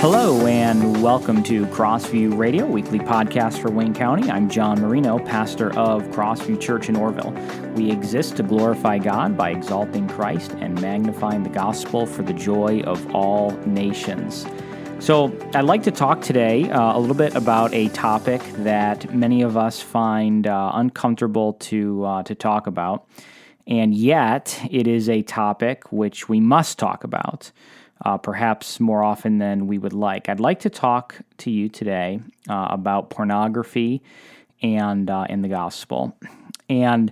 Hello and welcome to CrossViewRadio, weekly podcast for Wayne County. I'm John Marino, pastor of CrossView Church in Orville. We exist to glorify God by exalting Christ and magnifying the gospel for the joy of all nations. So I'd like to talk today a little bit about a topic that many of us find uncomfortable to talk about, and yet it is a topic which we must talk about. Perhaps more often than we would like. I'd like to talk to you today about pornography and in the gospel. And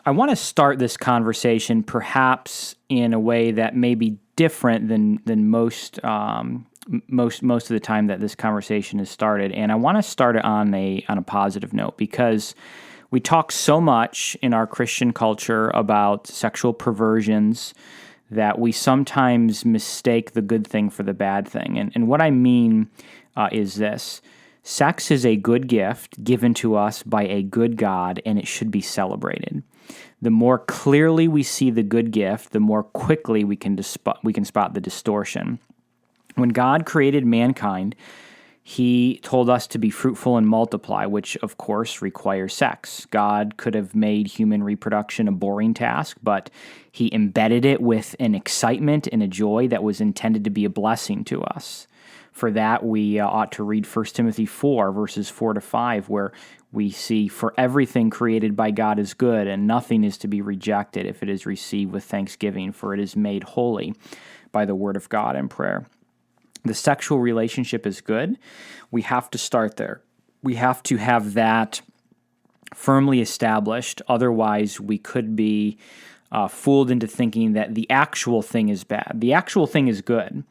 I want to start this conversation perhaps in a way that may be different than most of the time that this conversation is started. And I want to start it on a positive note, because we talk so much in our Christian culture about sexual perversions that we sometimes mistake the good thing for the bad thing. And what I mean is this. Sex is a good gift given to us by a good God, and it should be celebrated. The more clearly we see the good gift, the more quickly we can spot the distortion. When God created mankind, He told us to be fruitful and multiply, which of course requires sex. God could have made human reproduction a boring task, but He embedded it with an excitement and a joy that was intended to be a blessing to us. For that, we ought to read 1 Timothy 4, verses 4 to 5, where we see, "For everything created by God is good, and nothing is to be rejected if it is received with thanksgiving, for it is made holy by the word of God and prayer." The sexual relationship is good. We have to start there. We have to have that firmly established. Otherwise, we could be fooled into thinking that the actual thing is bad. The actual thing is good.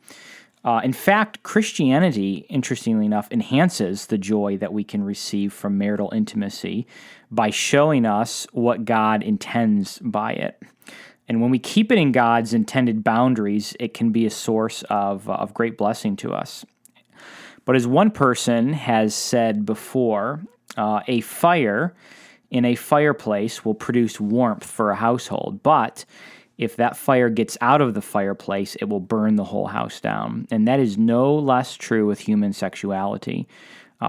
In fact, Christianity, interestingly enough, enhances the joy that we can receive from marital intimacy by showing us what God intends by it. And when we keep it in God's intended boundaries, it can be a source of great blessing to us. But as one person has said before, a fire in a fireplace will produce warmth for a household, but if that fire gets out of the fireplace, it will burn the whole house down. And that is no less true with human sexuality.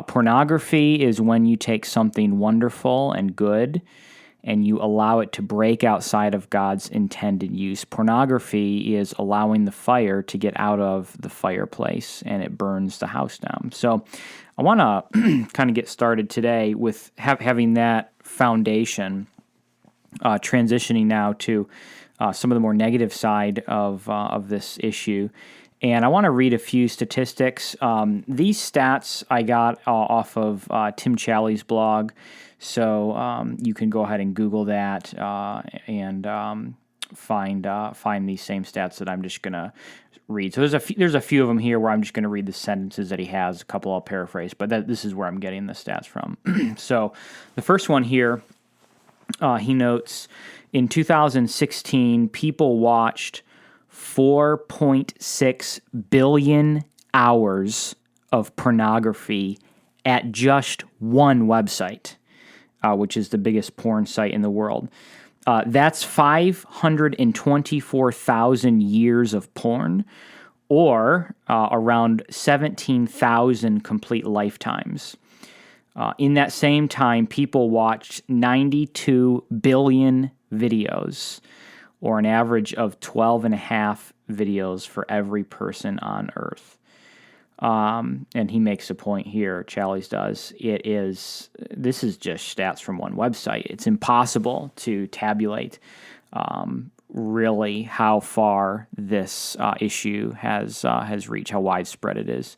Pornography is when you take something wonderful and good and you allow it to break outside of God's intended use. Pornography is allowing the fire to get out of the fireplace, and it burns the house down. So I want to kind of get started today with having that foundation, transitioning now to some of the more negative side of this issue. And I want to read a few statistics. These stats I got off of Tim Challies' blog. So you can go ahead and Google that and find these same stats that I'm just going to read. So there's a few of them here where I'm just going to read the sentences that he has. A couple I'll paraphrase, but this is where I'm getting the stats from. So the first one here, he notes, in 2016, people watched 4.6 billion hours of pornography at just one website, which is the biggest porn site in the world. That's 524,000 years of porn, or around 17,000 complete lifetimes. In that same time, people watched 92 billion videos, or an average of 12 and a half videos for every person on Earth. And he makes a point here, Challies does. This is just stats from one website. It's impossible to tabulate really how far this issue has reached, how widespread it is.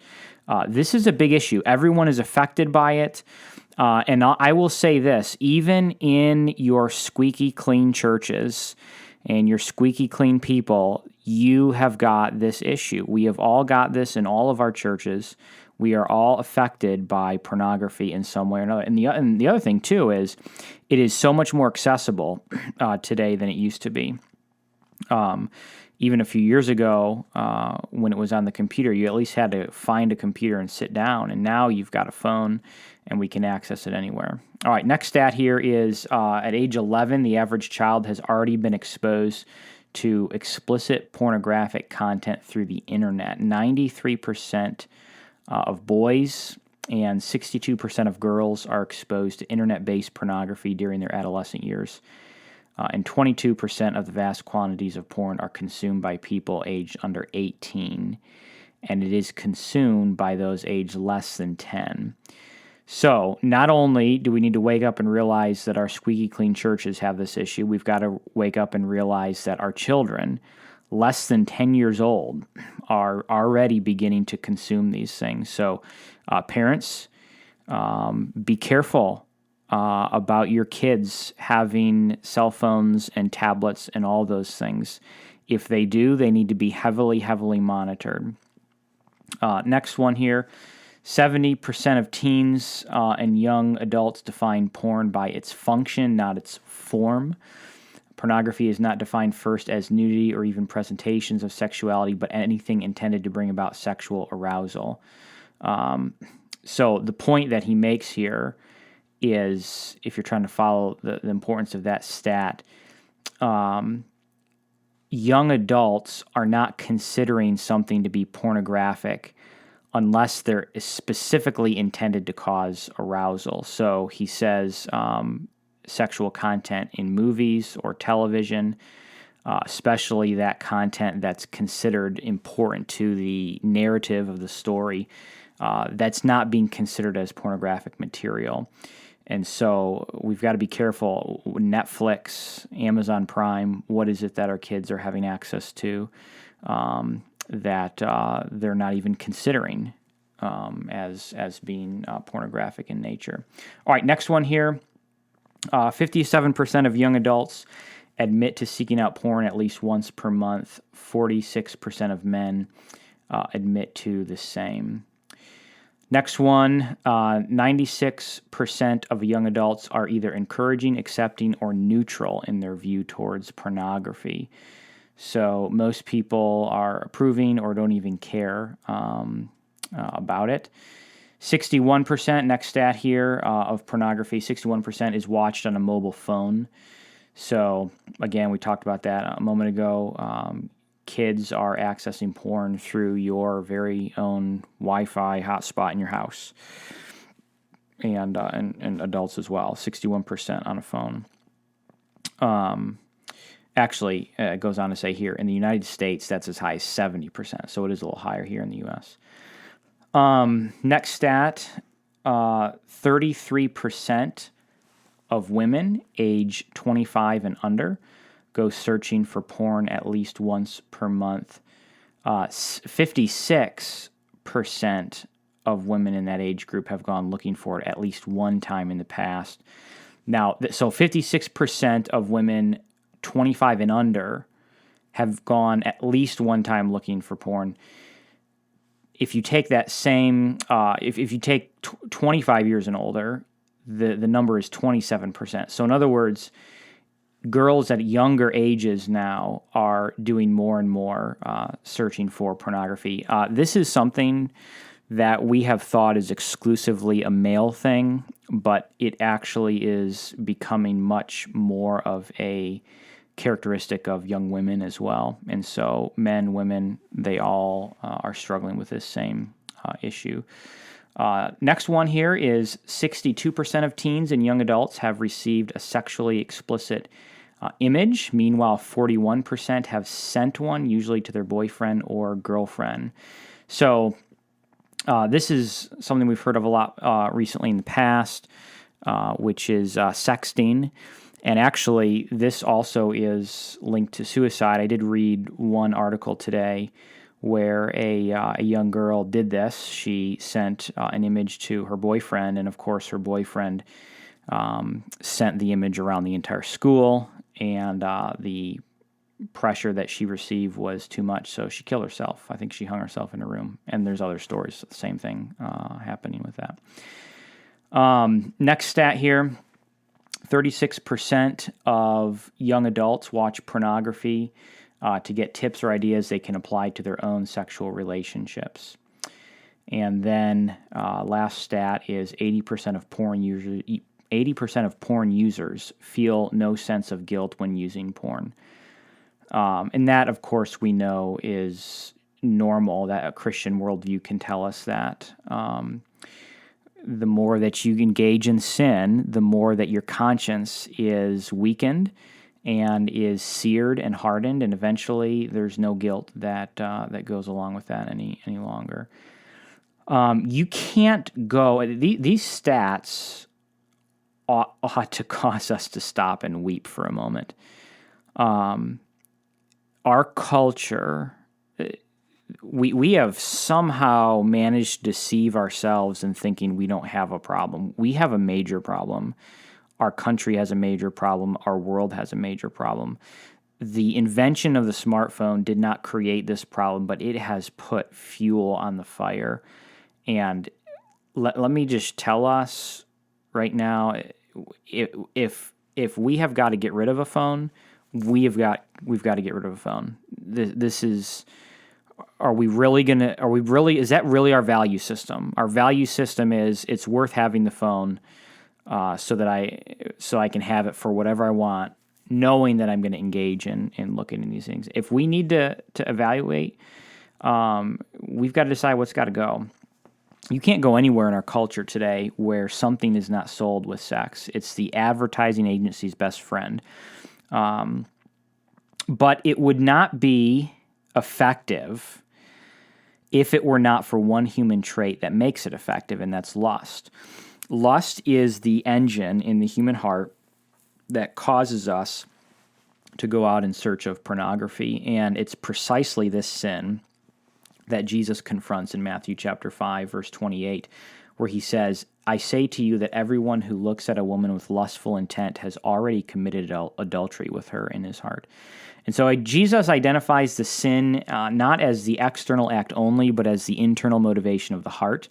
This is a big issue. Everyone is affected by it. And I will say this, even in your squeaky clean churches and your squeaky clean people, you have got this issue. We have all got this in all of our churches. We are all affected by pornography in some way or another. And the other thing, too, is it is so much more accessible today than it used to be. Even a few years ago, when it was on the computer, you at least had to find a computer and sit down. And now you've got a phone, and we can access it anywhere. All right, next stat here is at age 11, the average child has already been exposed to explicit pornographic content through the internet. 93% of boys and 62% of girls are exposed to internet-based pornography during their adolescent years. And 22% of the vast quantities of porn are consumed by people aged under 18, and it is consumed by those aged less than 10. So not only do we need to wake up and realize that our squeaky clean churches have this issue, we've got to wake up and realize that our children, less than 10 years old, are already beginning to consume these things. So parents, be careful about your kids having cell phones and tablets and all those things. If they do, they need to be heavily, heavily monitored. Next one here, 70% of teens and young adults define porn by its function, not its form. Pornography is not defined first as nudity or even presentations of sexuality, but anything intended to bring about sexual arousal. So the point that he makes here is, if you're trying to follow the importance of that stat, young adults are not considering something to be pornographic unless they're specifically intended to cause arousal. So he says sexual content in movies or television, especially that content that's considered important to the narrative of the story, that's not being considered as pornographic material. And so we've got to be careful. Netflix, Amazon Prime, what is it that our kids are having access to that they're not even considering as being pornographic in nature? All right, next one here. 57% of young adults admit to seeking out porn at least once per month. 46% of men admit to the same. Next one, 96% of young adults are either encouraging, accepting, or neutral in their view towards pornography. So most people are approving or don't even care about it. 61%, next stat here, of pornography, 61% is watched on a mobile phone. So again, we talked about that a moment ago. Kids are accessing porn through your very own Wi-Fi hotspot in your house, and adults as well. 61% on a phone. Actually, it goes on to say here in the United States that's as high as 70%. So it is a little higher here in the U.S. Next stat: 33% of women age 25 and under go searching for porn at least once per month. 56% of women in that age group have gone looking for it at least one time in the past. Now, so 56% of women 25 and under have gone at least one time looking for porn. If you take that same, if you take 25 years and older, the number is 27%. So in other words, girls at younger ages now are doing more and more searching for pornography. This is something that we have thought is exclusively a male thing, but it actually is becoming much more of a characteristic of young women as well. And so men, women, they all are struggling with this same issue. Next one here is 62% of teens and young adults have received a sexually explicit image. Meanwhile, 41% have sent one, usually to their boyfriend or girlfriend. So this is something we've heard of a lot recently in the past, which is sexting. And actually, this also is linked to suicide. I did read one article today where a young girl did this. She sent an image to her boyfriend, and of course her boyfriend sent the image around the entire school, and the pressure that she received was too much, so she killed herself. I think she hung herself in a room, and there's other stories, the same thing happening with that. Next stat here, 36% of young adults watch pornography to get tips or ideas they can apply to their own sexual relationships. And then last stat is 80% of porn users feel no sense of guilt when using porn. And that, of course, we know is normal, that a Christian worldview can tell us that. The more that you engage in sin, the more that your conscience is weakened and is seared and hardened, and eventually there's no guilt that goes along with that any longer. You can't go. These stats ought to cause us to stop and weep for a moment. Our culture, we have somehow managed to deceive ourselves in thinking we don't have a problem. We have a major problem. Our country has a major problem. Our world has a major problem. The invention of the smartphone did not create this problem, but it has put fuel on the fire. And let me just tell us right now, if we have got to get rid of a phone, we've got to get rid of a phone. This is. Is that really our value system? Our value system is it's worth having the phone so I can have it for whatever I want, knowing that I'm going to engage in looking at these things. If we need to evaluate, we've got to decide what's got to go. You can't go anywhere in our culture today where something is not sold with sex. It's the advertising agency's best friend. But it would not be effective if it were not for one human trait that makes it effective, and that's lust. Lust is the engine in the human heart that causes us to go out in search of pornography, and it's precisely this sin that Jesus confronts in Matthew chapter 5, verse 28, where he says, "I say to you that everyone who looks at a woman with lustful intent has already committed adultery with her in his heart." And so Jesus identifies the sin not as the external act only, but as the internal motivation of the heart.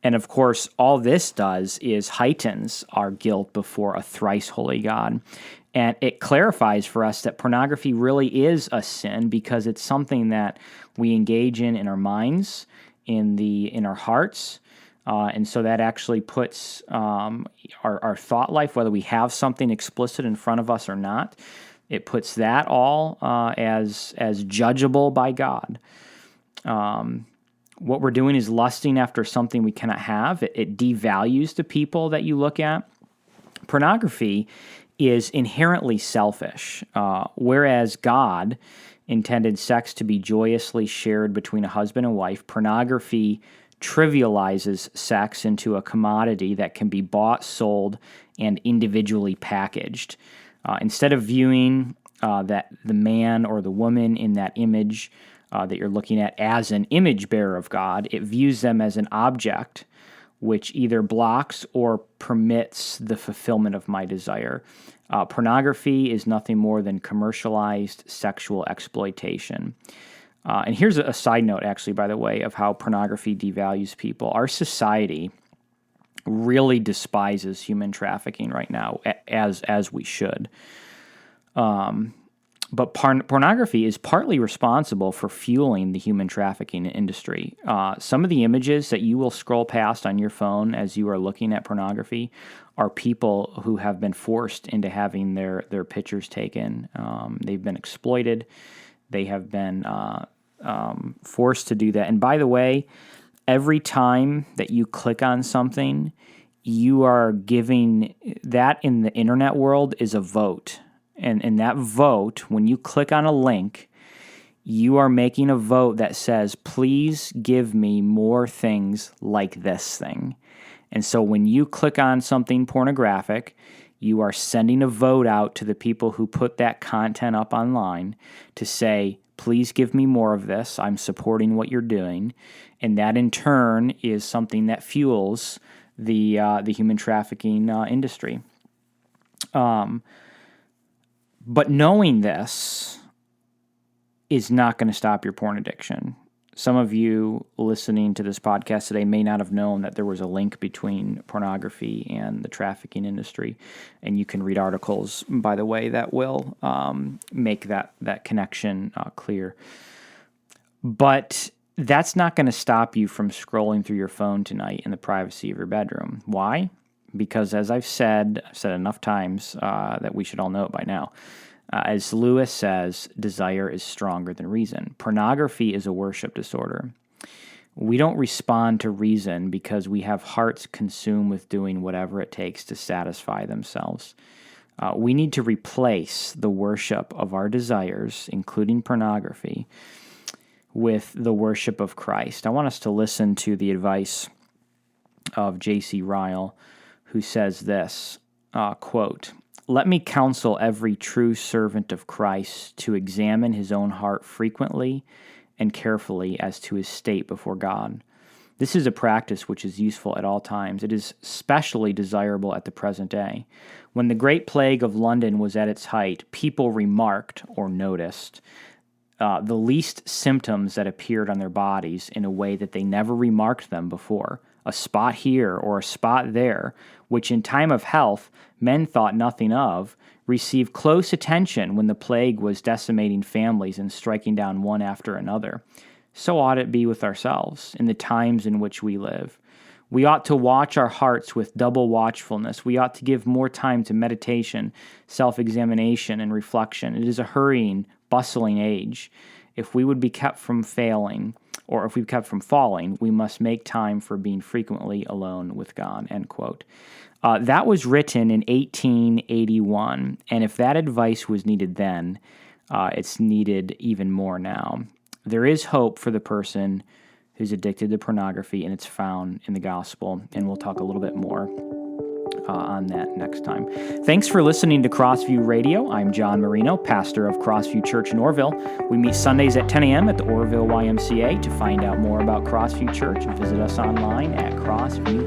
And of course, all this does is heightens our guilt before a thrice holy God. And it clarifies for us that pornography really is a sin because it's something that we engage in our minds, in our hearts. And so that actually puts our thought life, whether we have something explicit in front of us or not, it puts that all as judgeable by God. What we're doing is lusting after something we cannot have. It devalues the people that you look at. Pornography is inherently selfish, whereas God intended sex to be joyously shared between a husband and wife. Pornography trivializes sex into a commodity that can be bought, sold, and individually packaged. Instead of viewing that the man or the woman in that image that you're looking at as an image bearer of God, it views them as an object which either blocks or permits the fulfillment of my desire. Pornography is nothing more than commercialized sexual exploitation. And here's a side note, actually, by the way, of how pornography devalues people. Our society really despises human trafficking right now, as we should. But pornography is partly responsible for fueling the human trafficking industry. Some of the images that you will scroll past on your phone as you are looking at pornography are people who have been forced into having their pictures taken. They've been exploited. They have been forced to do that. And by the way, every time that you click on something, you are giving that in the internet world is a vote. And that vote, when you click on a link, you are making a vote that says, please give me more things like this thing. And so when you click on something pornographic, you are sending a vote out to the people who put that content up online to say, please give me more of this. I'm supporting what you're doing. And that in turn is something that fuels the human trafficking industry. But knowing this is not going to stop your porn addiction. Some of you listening to this podcast today may not have known that there was a link between pornography and the trafficking industry. And you can read articles, by the way, that will make that connection clear. But that's not going to stop you from scrolling through your phone tonight in the privacy of your bedroom. Why? Because as I've said enough times that we should all know it by now, As Lewis says, desire is stronger than reason. Pornography is a worship disorder. We don't respond to reason because we have hearts consumed with doing whatever it takes to satisfy themselves. We need to replace the worship of our desires, including pornography, with the worship of Christ. I want us to listen to the advice of J.C. Ryle, who says this, quote, "Let me counsel every true servant of Christ to examine his own heart frequently and carefully as to his state before God. This is a practice which is useful at all times. It is especially desirable at the present day. When the great plague of London was at its height, people remarked or noticed the least symptoms that appeared on their bodies in a way that they never remarked them before. A spot here or a spot there, which in time of health men thought nothing of, received close attention when the plague was decimating families and striking down one after another. So ought it be with ourselves in the times in which we live. We ought to watch our hearts with double watchfulness. We ought to give more time to meditation, self-examination, and reflection. It is a hurrying, bustling age. If we would be kept from failing, or if we kept from falling, we must make time for being frequently alone with God," end quote. That was written in 1881, and if that advice was needed then, it's needed even more now. There is hope for the person who's addicted to pornography, and it's found in the gospel, and we'll talk a little bit more on that next time. Thanks for listening to CrossView Radio. I'm John Marino, pastor of CrossView Church in Orville. We meet Sundays at 10 a.m. at the Orville YMCA. To find out more about CrossView Church, visit us online at CrossView.